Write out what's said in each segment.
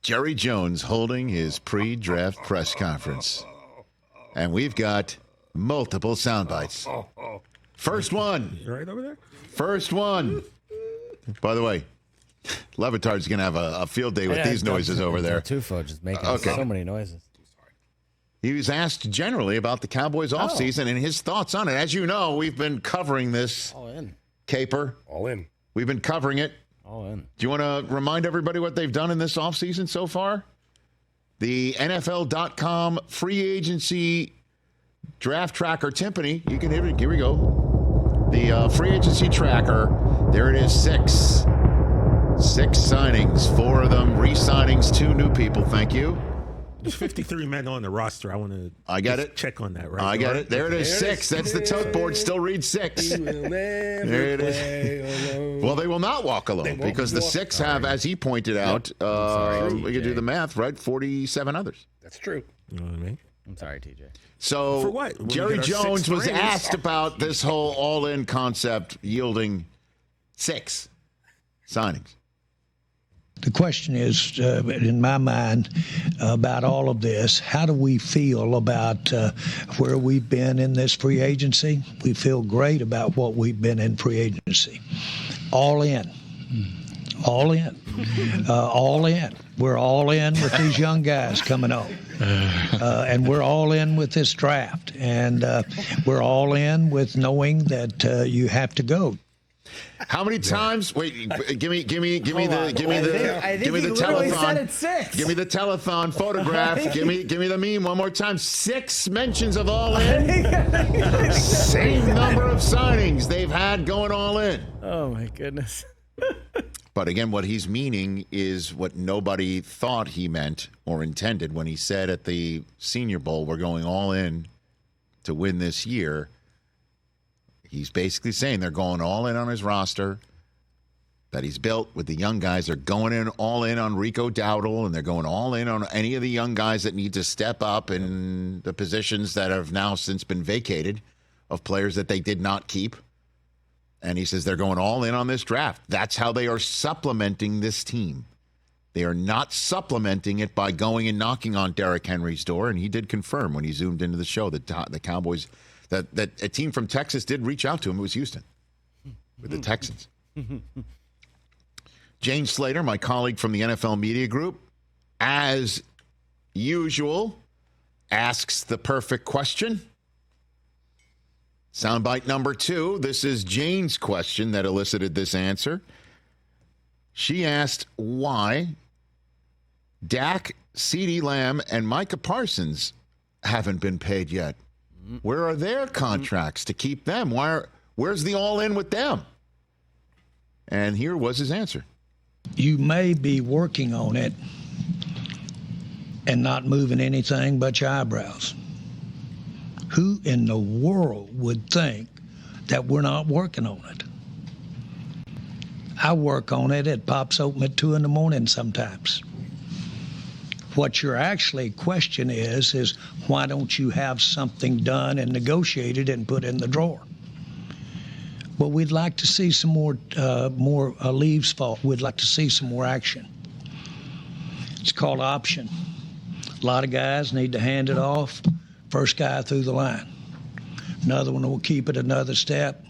Jerry Jones holding his pre-draft press conference. And we've got multiple sound bites. First one. You right over there? First one. By the way, Levitard's going to have a field day with these noises over there. Tufo just making so many noises. He was asked generally about the Cowboys offseason and his thoughts on it. As you know, we've been covering this. All in. Caper. All in. We've been covering it. All in. Do you want to remind everybody what they've done in this offseason so far? The NFL.com free agency draft tracker, Timpani. You can hear it. Here we go. The free agency tracker. There it is, 6. 6 signings, 4 of them re-signings, 2 new people. Thank you. There's 53 men on the roster. I want to check on that, right? I got it. There it is, 6. That's the tote board. Still reads 6. There it is. Well, they will not walk alone because the 6 have, as he pointed out, we can do the math, right? 47 others. That's true. You know what I mean? I'm sorry, TJ. So for what? Jerry Jones was asked about this whole all-in concept yielding 6 signings. The question is, in my mind, about all of this, how do we feel about where we've been in this free agency? We feel great about what we've been in free agency. All in. All in. All in. We're all in with these young guys coming up. And we're all in with this draft. And we're all in with knowing that you have to go. How many times? Wait, give me the telethon. Give me the telethon photograph. give me the meme one more time. 6 mentions of all in. Same number of signings they've had going all in. Oh my goodness. But again, what he's meaning is what nobody thought he meant or intended when he said at the Senior Bowl, we're going all in to win this year. He's basically saying they're going all in on his roster that he's built with the young guys. They're going in all in on Rico Dowdle, and they're going all in on any of the young guys that need to step up in the positions that have now since been vacated of players that they did not keep. And he says they're going all in on this draft. That's how they are supplementing this team. They are not supplementing it by going and knocking on Derrick Henry's door. And he did confirm when he zoomed into the show that the Cowboys, that a team from Texas did reach out to him. It was Houston with the Texans. Jane Slater, my colleague from the NFL Media Group, as usual, asks the perfect question. Soundbite number 2. This is Jane's question that elicited this answer. She asked why Dak, CeeDee Lamb, and Micah Parsons haven't been paid yet. Where are their contracts to keep them? Where's the all-in with them? And here was his answer. You may be working on it and not moving anything but your eyebrows. Who in the world would think that we're not working on it? I work on it. It pops open at 2 a.m. sometimes. What your actually question is why don't you have something done and negotiated and put in the drawer? Well, we'd like to see some more leaves fall. We'd like to see some more action. It's called option. A lot of guys need to hand it off. First guy through the line. Another one will keep it another step,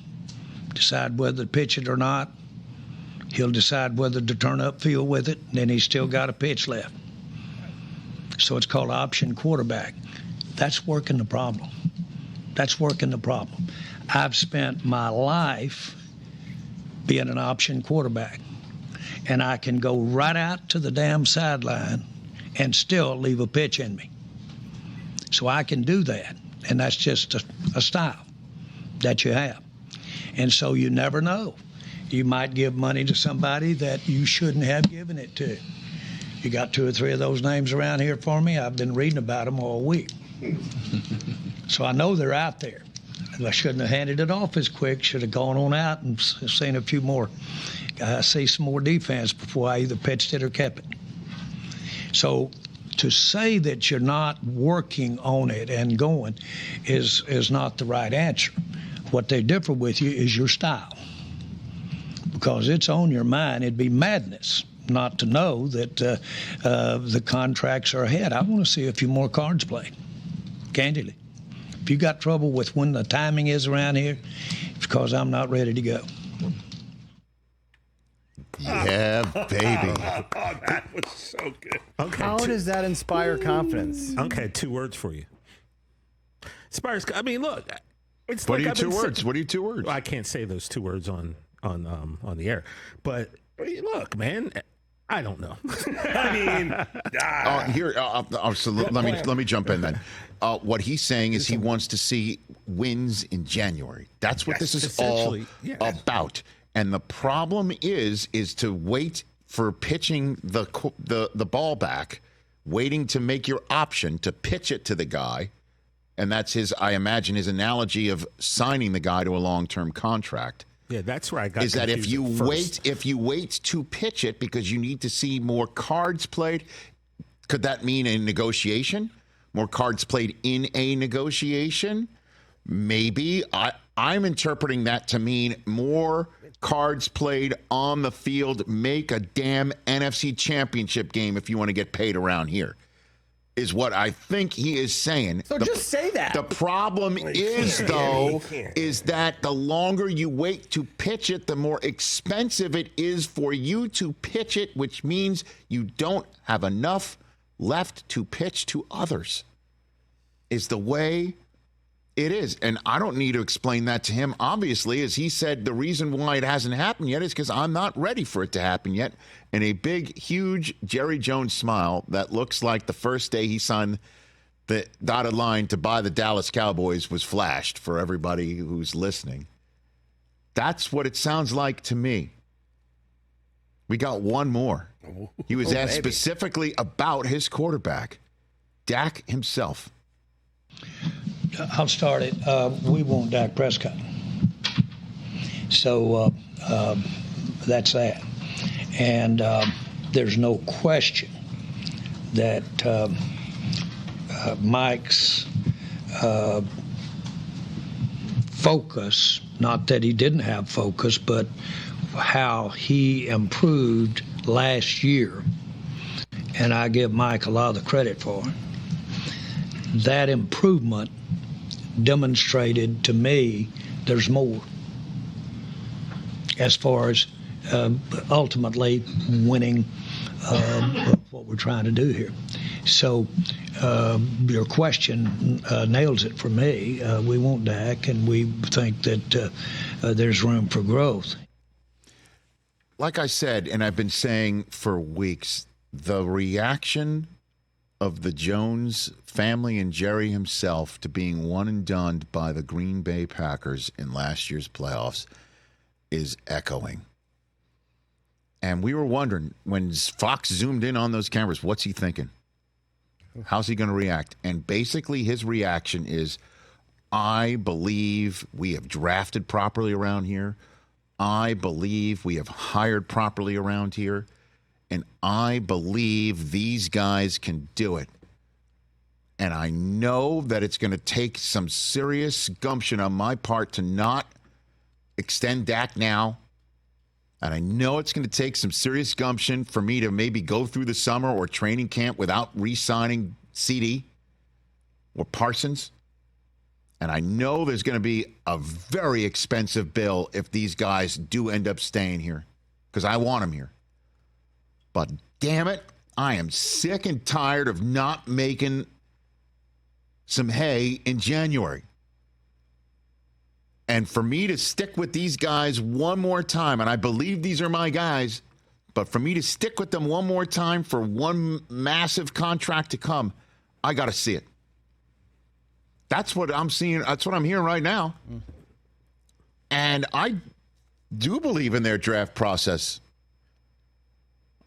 decide whether to pitch it or not. He'll decide whether to turn upfield with it, and then he's still got a pitch left. So it's called option quarterback. That's working the problem. That's working the problem. I've spent my life being an option quarterback, and I can go right out to the damn sideline and still leave a pitch in me. So I can do that, and that's just a style that you have. And so you never know. You might give money to somebody that you shouldn't have given it to. You got 2 or 3 of those names around here for me. I've been reading about them all week. So I know they're out there. I shouldn't have handed it off as quick. Should have gone on out and seen a few more. See some more defense before I either pitched it or kept it. So to say that you're not working on it and going is not the right answer. What they differ with you is your style. Because it's on your mind. It'd be madness not to know that the contracts are ahead. I want to see a few more cards played, candidly. If you got trouble with when the timing is around here, it's because I'm not ready to go. Yeah, baby. Oh, that was so good. Okay, How does that inspire confidence? Okay, 2 words for you. Inspires. I mean, look. It's What like are your I've 2 been words? saying- What are your 2 words? Well, I can't say those 2 words on the air. But look, man, I don't know. I mean, So let me jump in then. What he's saying is he wants to see wins in January. That's what this is all about. And the problem is to wait for pitching the ball back, waiting to make your option to pitch it to the guy. And that's I imagine his analogy of signing the guy to a long-term contract. yeah, that's where I got. Is that if you confused at wait to pitch it because you need to see more cards played, could that mean a negotiation? More cards played in a negotiation? Maybe. I'm interpreting that to mean more cards played on the field. Make a damn NFC championship game if you want to get paid around here, is what I think he is saying. So just say that. The problem is that the longer you wait to pitch it, the more expensive it is for you to pitch it, which means you don't have enough left to pitch to others, is the way it is. And I don't need to explain that to him. Obviously, as he said, the reason why it hasn't happened yet is because I'm not ready for it to happen yet. And a big, huge Jerry Jones smile that looks like the first day he signed the dotted line to buy the Dallas Cowboys was flashed for everybody who's listening. That's what it sounds like to me. We got one more. He was asked specifically about his quarterback, Dak himself. I'll start it. We want Dak Prescott. So that's that. And there's no question that Mike's focus, not that he didn't have focus, but how he improved last year, and I give Mike a lot of the credit for it, that improvement demonstrated to me there's more as far as ultimately winning what we're trying to do here. So your question nails it for me. We want Dak, and we think that there's room for growth. Like I said, and I've been saying for weeks, the reaction of the Jones family and Jerry himself to being one and done by the Green Bay Packers in last year's playoffs is echoing. And we were wondering, when Fox zoomed in on those cameras, what's he thinking? How's he going to react? And basically his reaction is, I believe we have drafted properly around here. I believe we have hired properly around here. And I believe these guys can do it. And I know that it's going to take some serious gumption on my part to not extend Dak now. And I know it's going to take some serious gumption for me to maybe go through the summer or training camp without re-signing CD or Parsons. And I know there's going to be a very expensive bill if these guys do end up staying here, because I want them here. But damn it, I am sick and tired of not making some hay in January. And for me to stick with these guys one more time, and I believe these are my guys, but for me to stick with them one more time for one massive contract to come, I got to see it. That's what I'm seeing. That's what I'm hearing right now. And I do believe in their draft process.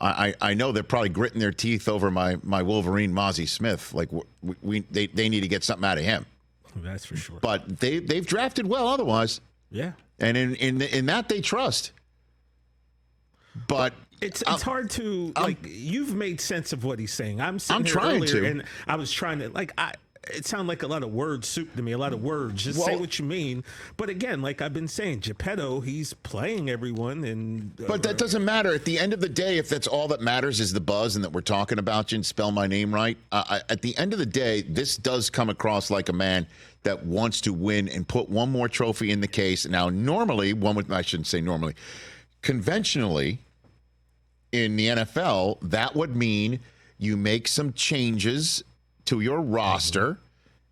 I know they're probably gritting their teeth over my Wolverine, Mozzie Smith. Like they need to get something out of him. That's for sure. But they've drafted well otherwise. Yeah. And in that they trust. But it's hard to you've made sense of what he's saying. I'm trying earlier to, and I was trying to it sounded like a lot of word soup to me, a lot of words. Just say what you mean. But again, like I've been saying, Geppetto, he's playing everyone. But that doesn't matter. At the end of the day, if that's all that matters is the buzz and that we're talking about you and spell my name right, at the end of the day, this does come across like a man that wants to win and put one more trophy in the case. Now, normally, I shouldn't say normally, conventionally, in the NFL, that would mean you make some changes to your roster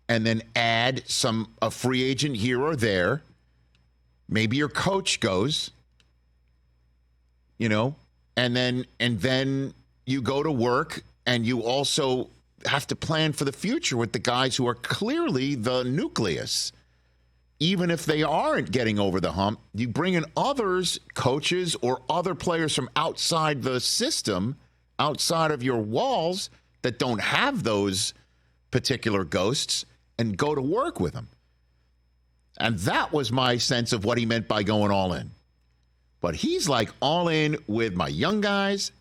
and then add a free agent here or there. Maybe your coach goes, and then you go to work, and you also have to plan for the future with the guys who are clearly the nucleus. Even if they aren't getting over the hump, you bring in others, coaches or other players from outside the system, outside of your walls that don't have those particular ghosts, and go to work with them. And that was my sense of what he meant by going all in. But he's like all in with my young guys,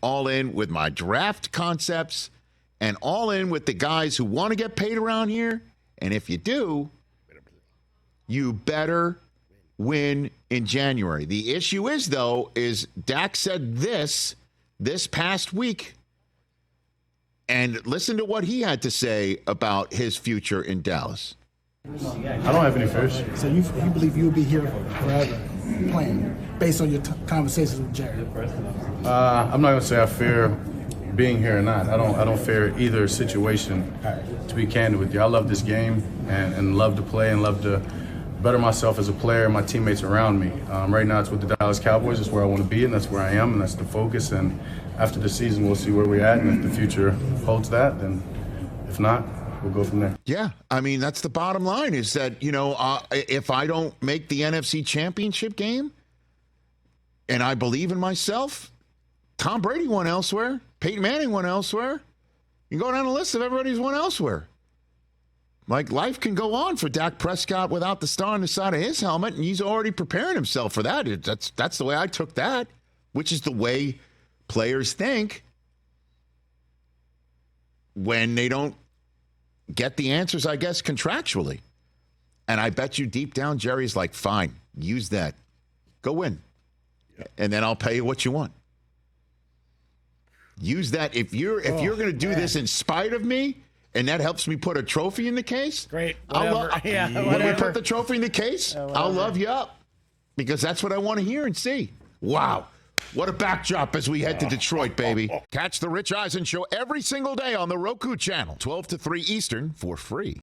all in with my draft concepts, and all in with the guys who want to get paid around here. And if you do, you better win in January. The issue is, though, is Dak said this past week. And listen to what he had to say about his future in Dallas. I don't have any fears. So you believe you'll be here forever playing based on your conversations with Jerry? I'm not going to say I fear being here or not. I don't fear either situation, to be candid with you. I love this game and love to play and love to better myself as a player and my teammates around me. Right now it's with the Dallas Cowboys. That's where I want to be, and that's where I am, and that's the focus. And after the season, we'll see where we're at, and if the future holds that, then if not, we'll go from there. Yeah, I mean, that's the bottom line is that, if I don't make the NFC Championship game and I believe in myself, Tom Brady went elsewhere. Peyton Manning went elsewhere. You go down the list of everybody who's went elsewhere. Like, life can go on for Dak Prescott without the star on the side of his helmet, and he's already preparing himself for that. That's the way I took that, which is the way players think when they don't get the answers, I guess, contractually. And I bet you deep down, Jerry's like, fine, use that. Go win. Yeah. And then I'll pay you what you want. Use that. If you're going to do this in spite of me, and that helps me put a trophy in the case, great. When we put the trophy in the case, I'll love you up. Because that's what I want to hear and see. Wow. What a backdrop as we head to Detroit, baby. Catch the Rich Eisen Show every single day on the Roku channel, 12 to 3 Eastern, for free.